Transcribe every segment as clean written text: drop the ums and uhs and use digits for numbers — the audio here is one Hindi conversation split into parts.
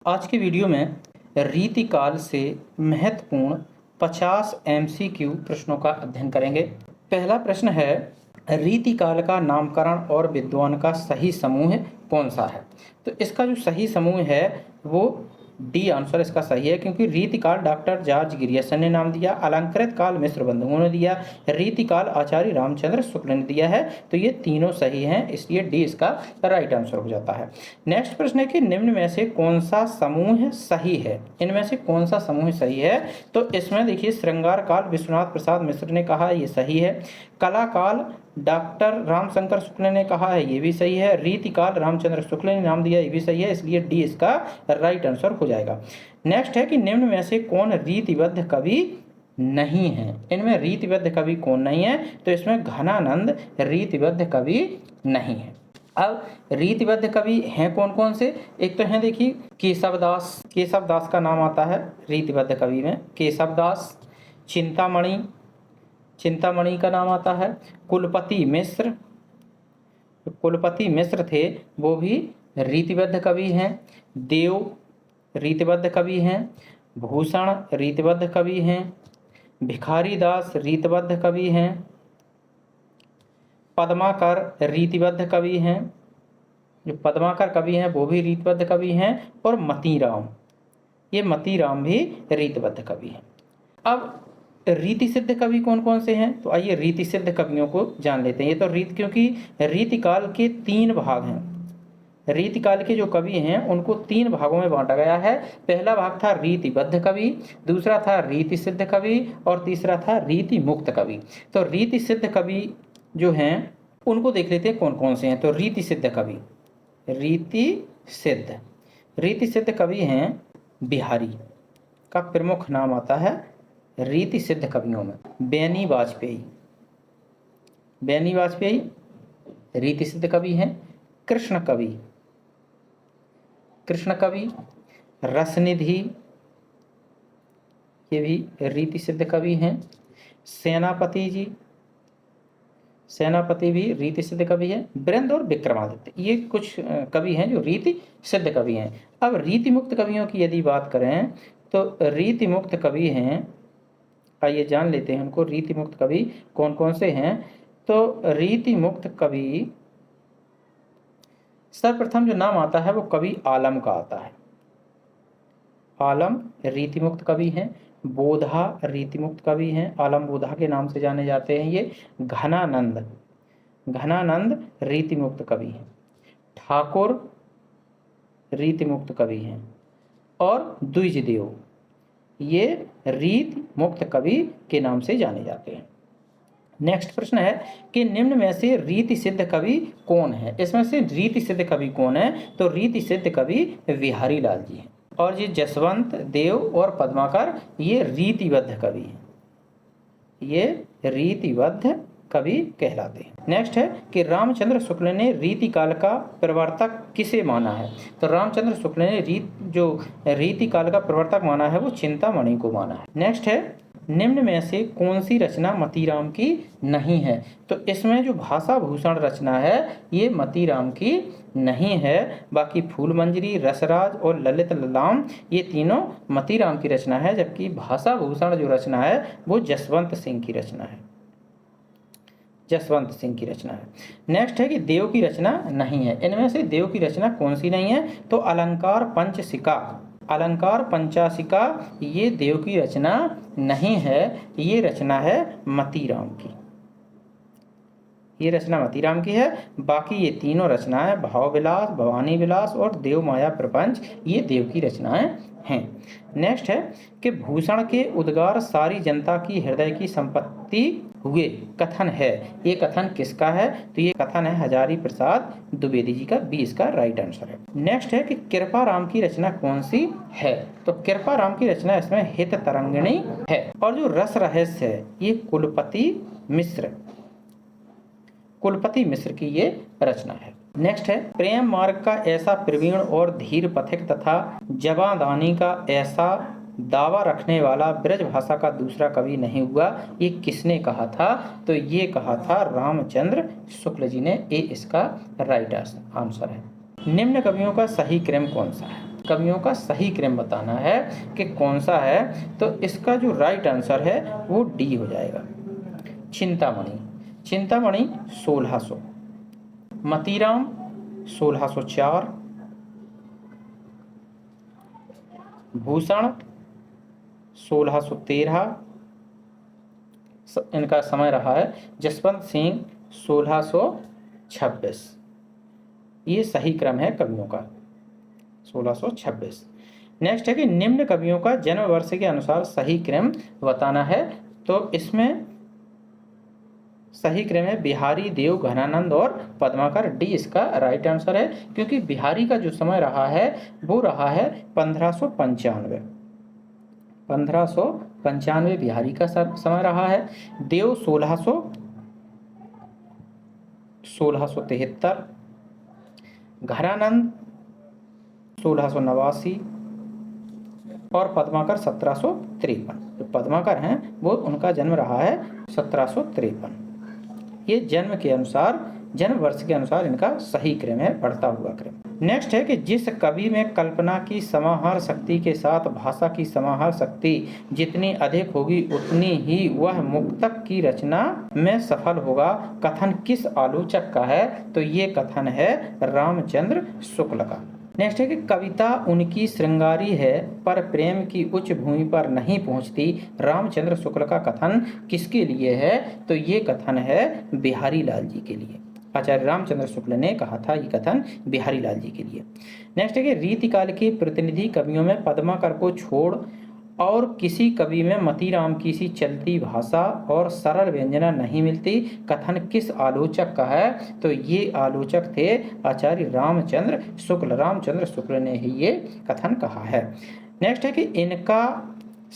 आज के वीडियो में रीतिकाल से महत्वपूर्ण 50 MCQ प्रश्नों का अध्ययन करेंगे। पहला प्रश्न है, रीतिकाल का नामकरण और विद्वान का सही समूह कौन सा है? तो इसका जो सही समूह है वो डी आंसर इसका सही है, क्योंकि रीतिकाल डॉक्टर जॉर्ज ग्रियर्सन ने नाम दिया, अलंकृत काल मिश्र बंधुओं ने दिया, रीतिकाल आचार्य रामचंद्र शुक्ल ने दिया है। तो ये तीनों सही हैं, इसलिए डी इसका राइट आंसर हो जाता है। नेक्स्ट प्रश्न है कि निम्न में से कौन सा समूह सही है? इनमें से कौन सा समूह सही है? तो इसमें देखिए, श्रृंगार काल विश्वनाथ प्रसाद मिश्र ने कहा ये सही है, कला काल डॉक्टर रामशंकर शुक्ल ने कहा है ये भी सही है, रीतिकाल रामचंद्र शुक्ल ने नाम दिया ये भी सही है, इसलिए डी इसका राइट आंसर हो जाएगा। नेक्स्ट है कि निम्न में से कौन रीतिबद्ध कवि नहीं है? इनमें रीतिबद्ध कवि कौन नहीं है? तो इसमें घनानंद रीतिबद्ध कवि नहीं है। अब रीतिबद्ध कवि हैं कौन कौन से? एक तो हैं, देखिए, केशव दास का नाम आता है रीतिबद्ध कवि में, केशव दास। चिंतामणि का नाम आता है। कुलपति मिश्र थे, वो भी रीतिबद्ध कवि हैं। देव रीतिबद्ध कवि हैं। भूषण रीतिबद्ध कवि हैं। भिखारी दास रीतिबद्ध कवि हैं। पद्माकर रीतिबद्ध कवि हैं, जो पद्माकर कवि हैं वो भी रीतिबद्ध कवि हैं। और मतीराम भी रीतिबद्ध कवि हैं। अब रीति सिद्ध कवि कौन कौन से हैं? तो आइए रीति सिद्ध कवियों को जान लेते हैं। ये तो क्योंकि रीतिकाल के 3 भाग हैं। रीतिकाल के जो कवि हैं उनको 3 भागों में बांटा गया है। पहला भाग था रीतिबद्ध कवि, दूसरा था रीति सिद्ध कवि और तीसरा था रीति मुक्त कवि। तो रीति सिद्ध कवि जो हैं उनको देख लेते हैं कौन कौन से हैं। तो रीति सिद्ध कवि हैं। बिहारी का प्रमुख नाम आता है रीति सिद्ध कवियों में। बेनी वाजपेयी रीति सिद्ध कवि हैं। कृष्ण कवि। रसनिधि, ये भी रीति सिद्ध कवि हैं। सेनापति भी रीति सिद्ध कवि है। वृंद और विक्रमादित्य, ये कुछ कवि हैं जो रीति सिद्ध कवि हैं। अब रीति मुक्त कवियों की यदि बात करें तो रीति मुक्त कवि हैं, आइए जान लेते हैं उनको। रीति मुक्त कवि कौन कौन से हैं? तो रीति मुक्त कवि सर्वप्रथम जो नाम आता है वो कवि आलम का आता है। आलम रीति मुक्त कवि हैं। बोधा रीति मुक्त कवि हैं, आलम बोधा के नाम से जाने जाते हैं ये। घनानंद रीति मुक्त कवि हैं। ठाकुर रीति मुक्त कवि हैं। और द्विजदेव, ये रीति मुक्त कवि के नाम से जाने जाते हैं। नेक्स्ट प्रश्न है कि निम्न में से रीति सिद्ध कवि कौन है? इसमें से रीति सिद्ध कवि कौन है? तो रीति सिद्ध कवि बिहारी लाल जी हैं। और ये जसवंत देव और पद्माकर ये रीतिबद्ध कवि हैं, ये रीतिबद्ध कवि कहलाते हैं। नेक्स्ट है कि रामचंद्र शुक्ल ने रीतिकाल का प्रवर्तक किसे माना है? तो रामचंद्र शुक्ल ने रीतिकाल का प्रवर्तक माना है वो चिंतामणि को माना है। नेक्स्ट है, निम्न में से कौन सी रचना मतीराम की नहीं है? तो इसमें जो भाषा भूषण रचना है ये मतीराम की नहीं है। बाकी फूलमंजरी, रसराज और ललित ललाम ये तीनों मतीराम की रचना है, जबकि भाषा भूषण जो रचना है वो जसवंत सिंह की रचना है। नेक्स्ट है कि देव की रचना नहीं है। इनमें से देव की रचना कौन सी नहीं है? तो अलंकार पंचासिका ये देव की रचना नहीं है, ये रचना है मतीराम की। ये रचना मतीराम की है। बाकी ये तीनों रचनाएं भाव विलास, भवानी विलास और देव माया प्रपंच ये देव की रचनाएं हैं। नेक्स्ट है कि भूषण के उद्गार सारी जनता की हृदय की संपत्ति हुए कथन है, ये कथन किसका है? तो ये कथन है हजारी प्रसाद द्विवेदी जी का, 20 का राइट आंसर है। नेक्स्ट है कि कृपा राम की रचना कौन सी है? तो कृपा राम की रचना इसमें हित तरंगिणी है। और जो रस रहस्य है ये कुलपति मिश्र की ये रचना है। नेक्स्ट है, प्रेम मार्ग का ऐसा प्रवीण और धीर पथिक तथा जबादानी का ऐसा दावा रखने वाला ब्रज भाषा का दूसरा कवि नहीं हुआ, ये किसने कहा था? तो ये कहा था रामचंद्र शुक्ल जी ने। ये इसका राइट आंसर है। निम्न कवियों का सही क्रम कौन सा है? कवियों का सही क्रम बताना है कि कौन सा है। तो इसका जो राइट आंसर है वो डी हो जाएगा। चिंतामणि, चिंतामणि 1600, मतीराम 1604, भूषण 1613, इनका समय रहा है। जसवंत सिंह 1626। ये सही क्रम है कवियों का 1626। नेक्स्ट है कि निम्न कवियों का जन्म वर्ष के अनुसार सही क्रम बताना है। तो इसमें सही क्रम है बिहारी, देव, घनानंद और पद्माकर। डी इसका राइट आंसर है, क्योंकि बिहारी का जो समय रहा है वो रहा है 1595। 1595 बिहारी का समय रहा है। देव 1673, घनानंद 1689 और पद्माकर 1753। जो पद्माकर हैं वो उनका जन्म रहा है 1753। ये जन्म के अनुसार, जन्म वर्ष के अनुसार इनका सही क्रम है, बढ़ता हुआ क्रम। नेक्स्ट है कि जिस कवि में कल्पना की समाहार शक्ति के साथ भाषा की समाहार शक्ति जितनी अधिक होगी उतनी ही वह मुक्तक की रचना में सफल होगा, कथन किस आलोचक का है? तो ये कथन है रामचंद्र शुक्ल का। नेक्स्ट है कि कविता उनकी श्रृंगारी है पर प्रेम की उच्च भूमि पर नहीं पहुंचती, रामचंद्र शुक्ल का कथन किसके लिए है? तो ये कथन है बिहारी लाल जी के लिए। आचार्य रामचंद्र शुक्ल ने कहा था ये कथन बिहारी लाल जी के लिए। नेक्स्ट है कि रीतिकाल के प्रतिनिधि कवियों में पद्माकर को छोड़ और किसी कवि में मतीराम की सी चलती भाषा और सरल व्यंजना नहीं मिलती, कथन किस आलोचक का है? तो ये आलोचक थे आचार्य रामचंद्र शुक्ल। रामचंद्र शुक्ल ने ही ये कथन कहा है। नेक्स्ट है कि इनका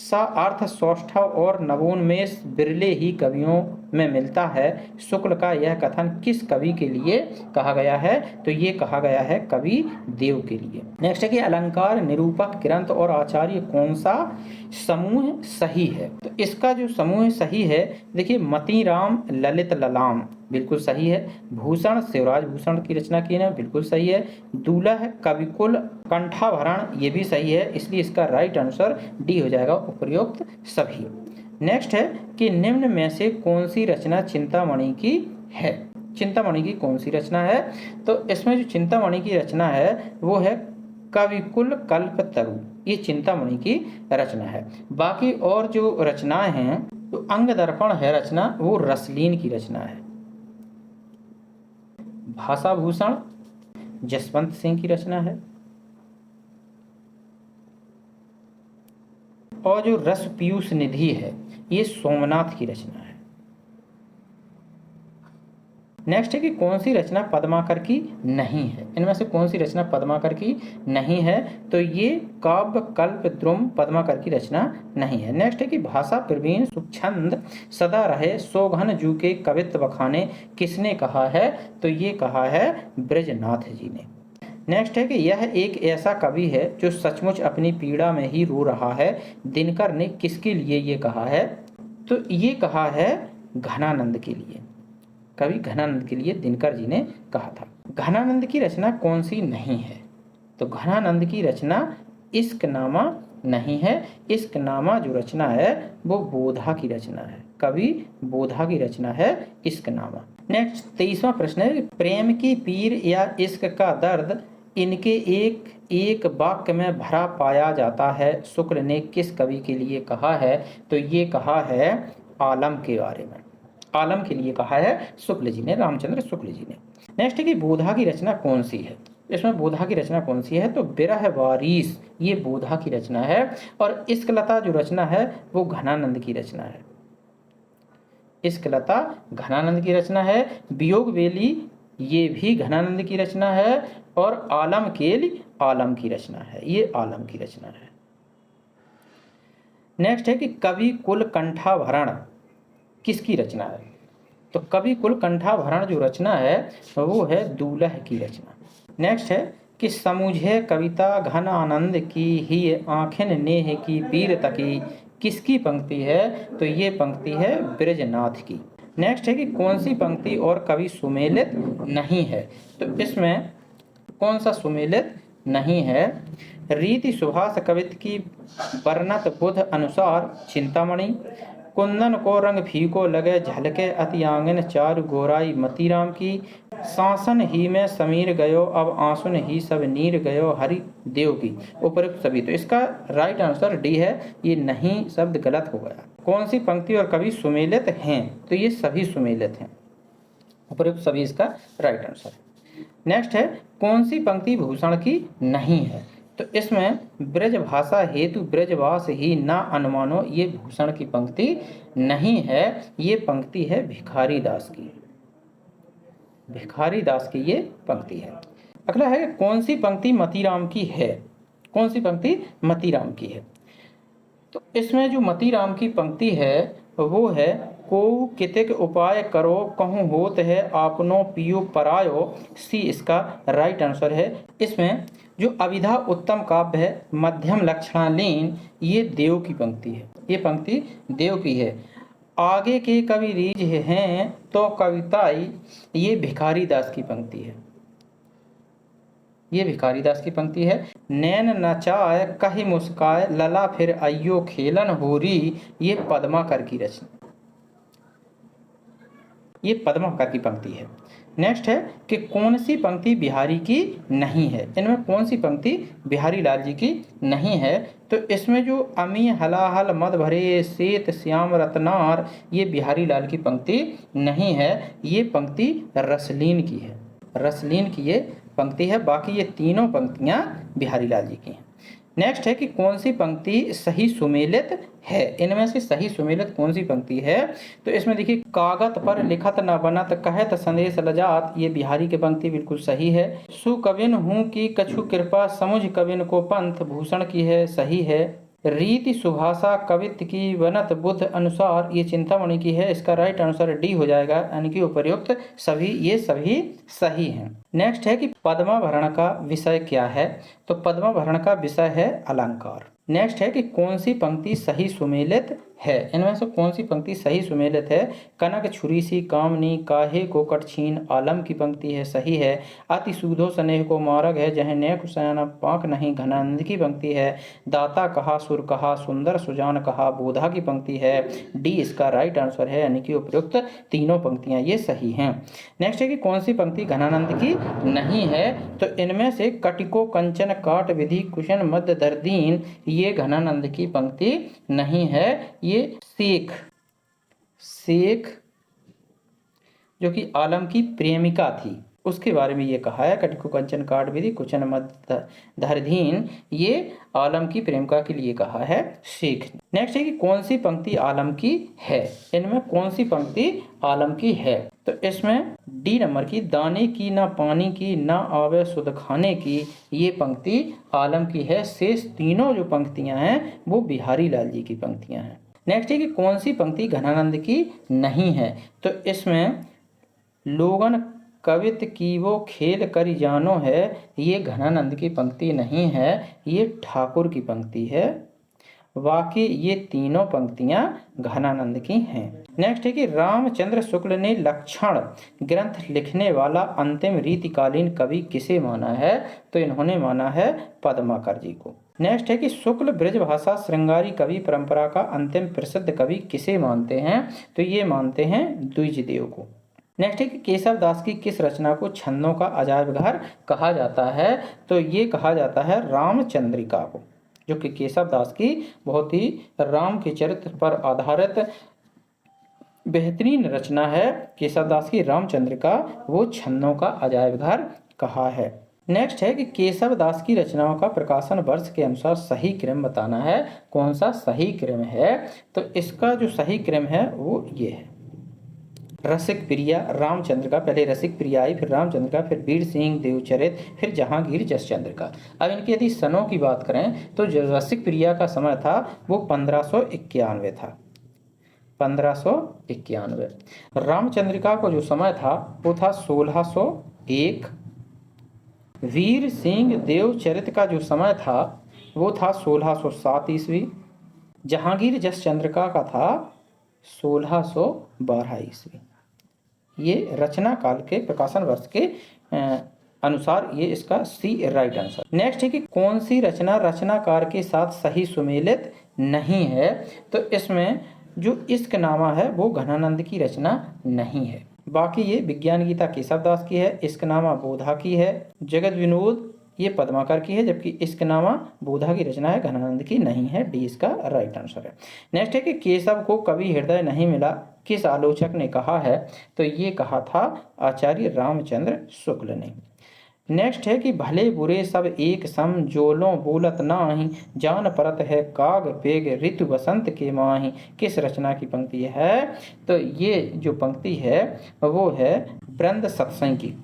सा अर्थ सौष्ठव और नवोन्मेष बिरले ही कवियों में मिलता है, शुक्ल का यह कथन किस कवि के लिए कहा गया है? तो ये कहा गया है कवि देव के लिए। नेक्स्ट है कि अलंकार, निरूपक, ग्रंथ और आचार्य कौन सा समूह सही है? तो इसका जो समूह सही है, देखिए मतीराम ललित ललाम बिल्कुल सही है। भूषण शिवराज भूषण की रचना की है, बिल्कुल सही है। दूल्ह कविकुल कंठाभरण ये भी सही है, इसलिए इसका राइट आंसर डी हो जाएगा, उपयुक्त सभी। नेक्स्ट है कि निम्न में से कौन सी रचना चिंतामणि की है? चिंतामणि की कौन सी रचना है? तो इसमें जो चिंतामणि की रचना है वो है कविकुल कल्पतरु, ये चिंतामणि की रचना है। बाकी और जो रचनाएं हैं, तो अंग दर्पण है रचना, वो रसलीन की रचना है। भाषा भूषण जसवंत सिंह की रचना है, और जो रस पीयूष निधि है ये सोमनाथ की रचना है। नेक्स्ट है कि कौन सी रचना पद्माकर की नहीं है? इनमें से कौन सी रचना पद्माकर की नहीं है? तो ये काव्य कल्प द्रुम पद्माकर की रचना नहीं है। नेक्स्ट है कि भाषा प्रवीण सुछंद सदा रहे सौघन जू के कवित्व बखाने किसने कहा है? तो ये कहा है ब्रजनाथ जी ने। नेक्स्ट है कि यह एक ऐसा कवि है जो सचमुच अपनी पीड़ा में ही रो रहा है, दिनकर ने किसके लिए ये कहा है? तो ये कहा है घनानंद के लिए, कवि घनानंद के लिए दिनकर जी ने कहा था। घनानंद की रचना कौन सी नहीं है? तो घनानंद की रचना इश्कनामा नहीं है। इश्कनामा जो रचना है वो बोधा की रचना है, कवि बोधा की रचना है इश्कनामा। नेक्स्ट 23वां प्रश्न है, प्रेम की पीर या इश्क का दर्द इनके एक एक वाक्य में भरा पाया जाता है, शुक्ल ने किस कवि के लिए कहा है? तो ये कहा है आलम के बारे में, आलम के लिए कहा है शुक्ल जी ने, रामचंद्र शुक्ल जी ने। नेक्स्ट है कि बोधा की रचना कौन सी है? इसमें बोधा की रचना कौन सी है? तो बिरह वारिस ये बोधा की रचना है, और इश्कलता जो रचना है वो घनानंद की रचना है। इश्कलता घनानंद की रचना है। वियोग वेली ये भी घनानंद की रचना है, और आलम केल आलम की रचना है, ये आलम की रचना है। नेक्स्ट है कि कवि कुल कंठाभरण किसकी रचना है? तो कवि कुल कंठाभरण जो रचना है वो है दूल्ह की रचना। नेक्स्ट है कि समुझे कविता घन आनंद की ही आँखें नेह की पीर तकी किसकी पंक्ति है? तो ये पंक्ति है ब्रजनाथ की। नेक्स्ट है कि कौन सी पंक्ति और कवि सुमेलित नहीं है? तो इसमें कौन सा सुमेलित नहीं है? रीति सुभाष कवित की वर्णत बुध अनुसार चिंतामणि। कुंदन को रंग फीको लगे झलके अति आंगन चारु गोराई मतीराम की। शासन ही में समीर गयो अब आंसुन ही सब नीर गयो हरि देव की। उपयुक्त सभी। तो इसका राइट आंसर डी है, ये नहीं शब्द गलत हो गया। कौन सी पंक्ति और कवि सुमेलित हैं? तो ये सभी सुमेलित हैं। उपयुक्त सभी इसका राइट आंसर है। नेक्स्ट है, कौन सी पंक्ति भूषण की नहीं है? तो इसमें ब्रज भाषा हेतु ब्रजवास ही ना अनुमानो, ये भूषण की पंक्ति नहीं है, ये पंक्ति है भिखारी दास की। भिखारी दास की ये पंक्ति है। अगला है, कौन सी पंक्ति मतीराम की है? कौन सी पंक्ति मतीराम की है? तो इसमें जो मतीराम की पंक्ति है वो है, को कितिक उपाय करो कहूँ होत है आपनो पियो परायो सी, इसका राइट आंसर है। इसमें जो अविधा उत्तम काव्य है मध्यम लक्षणालीन, ये देव की पंक्ति है। ये पंक्ति देव की है। आगे के कवि रीझ हैं तो कविताई, ये भिखारी दास की पंक्ति है। ये भिखारी दास की पंक्ति है। नैन नचाए कही मुस्काए लला फिर अयो खेलन होरी, ये पद्माकर की रचना, ये पद्माकर की पंक्ति है। नेक्स्ट है कि कौन सी पंक्ति बिहारी की नहीं है? इनमें कौन सी पंक्ति बिहारी लाल जी की नहीं है? तो इसमें जो अमी हलाहल मद भरे सेत श्याम रत्नार, ये बिहारी लाल की पंक्ति नहीं है, ये पंक्ति रसलीन की है। रसलीन की ये पंक्ति है। बाकी ये तीनों पंक्तियां बिहारी लाल जी की हैं। नेक्स्ट है कि कौन सी पंक्ति सही सुमेलित है? इनमें से सही सुमेलित कौन सी पंक्ति है? तो इसमें देखिए, कागत पर लिखत न बनत कहत संदेश लजात, ये बिहारी की पंक्ति बिल्कुल सही है। सुकविन हूँ की कछु कृपा समुझ कविन को पंथ, भूषण की है, सही है। रीति सुभाषा कवित की वनत बुद्ध अनुसार, ये चिंतामणि की है। इसका राइट आंसर डी हो जाएगा, यानी कि उपयुक्त सभी, ये सभी सही हैं। नेक्स्ट है कि पद्माभरण का विषय क्या है? तो पद्माभरण का विषय है अलंकार। नेक्स्ट है कि कौन सी पंक्ति सही सुमेलित है? इनमें से कौन सी पंक्ति सही सुमेलित है? कनक छुरी सी कामनी काहे को कटछीन, आलम की पंक्ति है, सही है। अति सूधो स्नेह को मार्ग है जह ने कुशयन पाक नहीं, घनानंद की पंक्ति है। दाता कहा सुर कहा सुंदर सुजान कहा, बोधा की पंक्ति है। डी इसका राइट आंसर है, यानी कि उपयुक्त तीनों पंक्तियां ये सही हैं। नेक्स्ट है कि कौन सी पंक्ति घनानंद की नहीं है? तो इनमें से कटिको कंचन काट विधि कुशन मध्य दर्दीन, ये घनानंद की पंक्ति नहीं है। ये शेख जो कि आलम की प्रेमिका थी, उसके बारे में ये कहा है। कटिको कंचन काट विधि कुचन मध्य दर्दीन, ये आलम की प्रेमिका के लिए कहा है शेख। नेक्स्ट है कि कौन सी पंक्ति आलम की है? इनमें कौन सी पंक्ति आलम की है? तो इसमें डी नंबर की, दाने की ना पानी की ना आवे सुध खाने की, ये पंक्ति आलम की है। शेष तीनों जो पंक्तियां हैं वो बिहारी लाल जी की पंक्तियां हैं। नेक्स्ट है कि कौन सी पंक्ति घनानंद की नहीं है? तो इसमें लोगन कवित की वो खेल करी जानो है, ये घनानंद की पंक्ति नहीं है, ये ठाकुर की पंक्ति है। बाकी ये तीनों पंक्तियां घनानंद की हैं। नेक्स्ट है कि रामचंद्र शुक्ल ने लक्षण ग्रंथ लिखने वाला अंतिम रीतिकालीन कवि किसे माना है? तो इन्होंने माना है पद्माकर जी को। नेक्स्ट है कि शुक्ल ब्रजभाषा श्रृंगारी कवि परंपरा का अंतिम प्रसिद्ध कवि किसे मानते हैं? तो ये मानते हैं द्विजदेव को। नेक्स्ट है कि केशव दास की किस रचना को छंदों का अजायब घर कहा जाता है? तो ये कहा जाता है रामचंद्रिका को, जो कि केशव दास की बहुत ही राम के चरित्र पर आधारित बेहतरीन रचना है। केशव दास की रामचंद्रिका, वो छंदों का अजायब घर कहा है। नेक्स्ट है कि केशव दास की रचनाओं का प्रकाशन वर्ष के अनुसार सही क्रम बताना है। कौन सा सही क्रम है? तो इसका जो सही क्रम है वो ये है, रसिक प्रिया रामचंद्र का, पहले रसिक प्रिया आई, फिर रामचंद्र का, फिर वीर सिंह देवचरित, फिर जहांगीर जसचंद्र का। अब इनकी यदि सनों की बात करें तो जो रसिक प्रिया का समय था वो 1591 था, 1591। रामचंद्रिका को जो समय था वो था 1601। वीर सिंह देवचरित का जो समय था वो था 1607 ईस्वी। जहांगीर जसचंद्रिका का था 1612 ईस्वी। ये रचना काल के प्रकाशन वर्ष के अनुसार ये इसका सी राइट आंसर। नेक्स्ट है कि कौन सी रचना रचनाकार के साथ सही सुमेलित नहीं है। तो इसमें जो इश्कनामा है वो घनानंद की रचना नहीं है। बाकी ये विज्ञान गीता केशवदास की है, इश्कनामा बोधा की है, जगत विनोद ये पद्माकर की है, जबकि इश्कनामा बोधा की रचना है, घनानंद की नहीं है। डी इसका राइट आंसर है। नेक्स्ट है कि केशव को कभी हृदय नहीं मिला किस आलोचक ने कहा है। तो ये कहा था आचार्य रामचंद्र शुक्ल ने। नेक्स्ट है कि भले बुरे सब एक सम जोलों बोलत नाही, जान परत है काग पेग ऋतु बसंत के माही। किस रचना की पंक्ति है। तो ये जो पंक्ति है वो है वृंद सत्संग की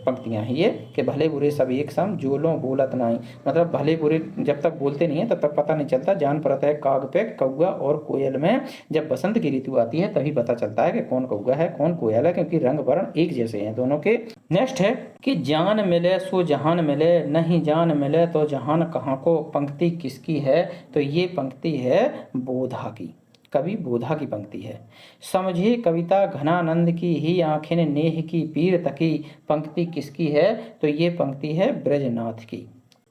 पंक्तियां हैं ये, कि भले बुरे सब एक सम जोलों बोलत नाही, मतलब भले बुरे जब तक बोलते नहीं है तब तक पता नहीं चलता। जान पड़ता है काग पे कौआ और कोयल में, जब बसंत की ऋतु आती है तभी पता चलता है कि कौन कौआ है कौन कोयल है, क्योंकि रंग वर्ण एक जैसे हैं दोनों के। नेक्स्ट है कि जान मिले सो जहान मिले, नहीं जान मिले तो जहान कहाँ को। पंक्ति किसकी है। तो ये पंक्ति है बोधा की, कवि बोधा की पंक्ति है। समझे कविता घनानंद की ही आँखें नेह की पीर तकी। पंक्ति किसकी है। तो ये पंक्ति है ब्रजनाथ की।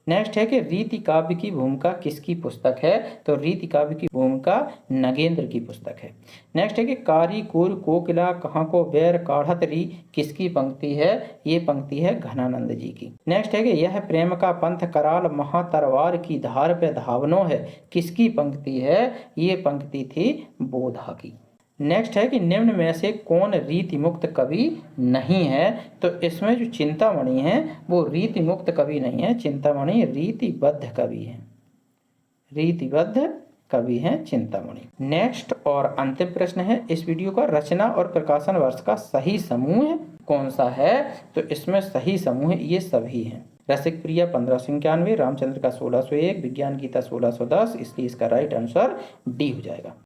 नेक्स्ट है कि रीति काव्य की भूमिका किसकी पुस्तक है। तो रीति काव्य की भूमिका नगेंद्र की पुस्तक है। नेक्स्ट है कि कारी कुर कोकिला कहाँ को बैर काढ़त री, किसकी पंक्ति है। ये पंक्ति है घनानंद जी की। नेक्स्ट है कि यह प्रेम का पंथ कराल महातरवार की धार पे धावनो है, किसकी पंक्ति है। ये पंक्ति थी बोधा की। नेक्स्ट है कि निम्न में से कौन रीति मुक्त कवि नहीं है। तो इसमें जो चिंतामणि है वो रीति मुक्त कवि नहीं है, चिंतामणि रीतिबद्ध कवि है, रीतिबद्ध कवि है चिंतामणि। नेक्स्ट और अंतिम प्रश्न है इस वीडियो का, रचना और प्रकाशन वर्ष का सही समूह कौन सा है। तो इसमें सही समूह ये सभी हैं। रसिक प्रिया 1591, रामचंद्र का 1601, विज्ञान गीता 1610, इसलिए इसका राइट आंसर डी हो जाएगा।